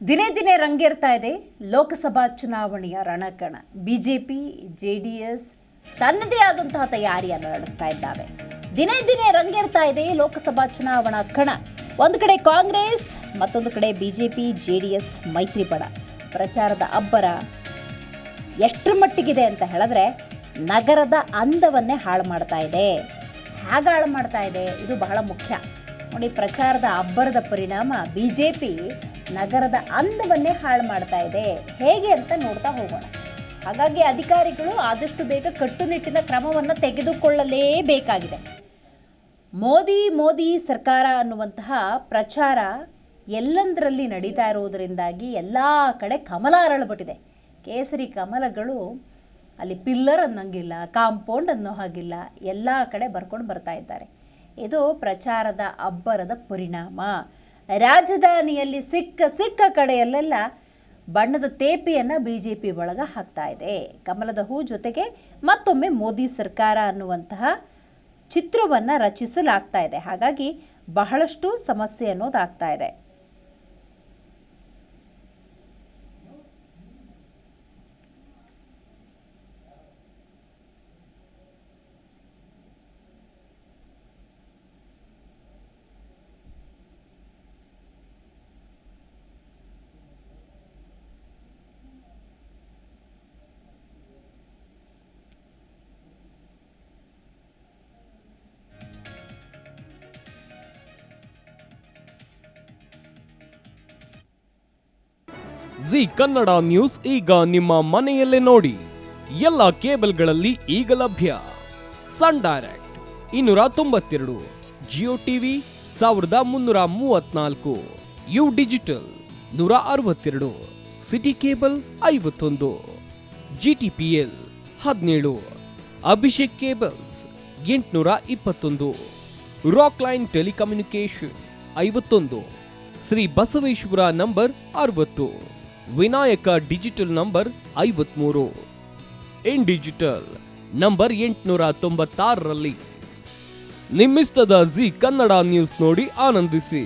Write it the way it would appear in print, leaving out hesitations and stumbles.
ದಿನೇ ದಿನೇ ರಂಗೇರ್ತಾ ಇದೆ ಲೋಕಸಭಾ ಚುನಾವಣೆಯ ರಣಕಣ. ಬಿಜೆಪಿ ಜೆಡಿಎಸ್ ತನ್ನದೇ ಆದಂತಹ ತಯಾರಿಯನ್ನು ನಡೆಸ್ತಾ ಇದ್ದಾವೆ. ದಿನೇ ದಿನೇ ರಂಗೇರ್ತಾ ಇದೆ ಲೋಕಸಭಾ ಚುನಾವಣಾ ಕಣ. ಒಂದು ಕಡೆ ಕಾಂಗ್ರೆಸ್, ಮತ್ತೊಂದು ಕಡೆ ಬಿಜೆಪಿ ಜೆಡಿಎಸ್ ಮೈತ್ರಿ ಬಣ. ಪ್ರಚಾರದ ಅಬ್ಬರ ಎಷ್ಟರ ಮಟ್ಟಿಗಿದೆ ಅಂತ ಹೇಳಿದ್ರೆ ನಗರದ ಅಂದವನ್ನೇ ಹಾಳು ಮಾಡ್ತಾ ಇದೆ. ಹೇಗೆ ಹಾಳು ಮಾಡ್ತಾ ಇದೆ ಇದು ಬಹಳ ಮುಖ್ಯ ನೋಡಿ. ಪ್ರಚಾರದ ಅಬ್ಬರದ ಪರಿಣಾಮ ಬಿಜೆಪಿ ನಗರದ ಅಂದವನ್ನೇ ಹಾಳು ಮಾಡ್ತಾ ಇದೆ. ಹೇಗೆ ಅಂತ ನೋಡ್ತಾ ಹೋಗೋಣ. ಹಾಗಾಗಿ ಅಧಿಕಾರಿಗಳು ಆದಷ್ಟು ಬೇಗ ಕಟ್ಟುನಿಟ್ಟಿನ ಕ್ರಮವನ್ನು ತೆಗೆದುಕೊಳ್ಳಲೇಬೇಕಾಗಿದೆ. ಮೋದಿ ಸರ್ಕಾರ ಅನ್ನುವಂತಹ ಪ್ರಚಾರ ಎಲ್ಲಂದರಲ್ಲಿ ನಡೀತಾ ಇರೋದರಿಂದಾಗಿ ಎಲ್ಲ ಕಡೆ ಕಮಲ ಅರಳಬಿಟ್ಟಿದೆ. ಕೇಸರಿ ಕಮಲಗಳು ಅಲ್ಲಿ ಪಿಲ್ಲರ್ ಅನ್ನೋಂಗಿಲ್ಲ, ಕಾಂಪೌಂಡ್ ಅನ್ನೋ ಹಾಗಿಲ್ಲ, ಎಲ್ಲ ಕಡೆ ಬರ್ಕೊಂಡು ಬರ್ತಾ ಇದ್ದಾರೆ. ಇದು ಪ್ರಚಾರದ ಅಬ್ಬರದ ಪರಿಣಾಮ. ರಾಜಧಾನಿಯಲ್ಲಿ ಸಿಕ್ಕ ಕಡೆಯಲ್ಲೆಲ್ಲ ಬಣ್ಣದ ತೇಪೆಯನ್ನು ಬಿಜೆಪಿ ಒಳಗೆ ಹಾಕ್ತಾ ಇದೆ. ಕಮಲದ ಹೂ ಜೊತೆಗೆ ಮತ್ತೊಮ್ಮೆ ಮೋದಿ ಸರ್ಕಾರ ಅನ್ನುವಂತಹ ಚಿತ್ರವನ್ನು ರಚಿಸಲಾಗ್ತಾ ಇದೆ. ಹಾಗಾಗಿ ಬಹಳಷ್ಟು ಸಮಸ್ಯೆ ಅನ್ನೋದಾಗ್ತಾ ಇದೆ. ಜಿ ಕನ್ನಡ ನ್ಯೂಸ್ ಈಗ ನಿಮ್ಮ ಮನೆಯಲ್ಲೇ ನೋಡಿ. ಎಲ್ಲ ಕೇಬಲ್ಗಳಲ್ಲಿ ಈಗ ಲಭ್ಯ. Sun Direct 292, Jio TV 1334, U digital 162, city cable 51, GTPL 17, Abhishek cables 821, rock line telecommunication 51, Shri Basaveshwara number 60, Vinayaka digital number 53, in digital number 896ರಲ್ಲಿ. ನಿಮ್ಮಿಸ್ತದ ಜಿ ಕನ್ನಡ ನ್ಯೂಸ್ ನೋಡಿ ಆನಂದಿಸಿ.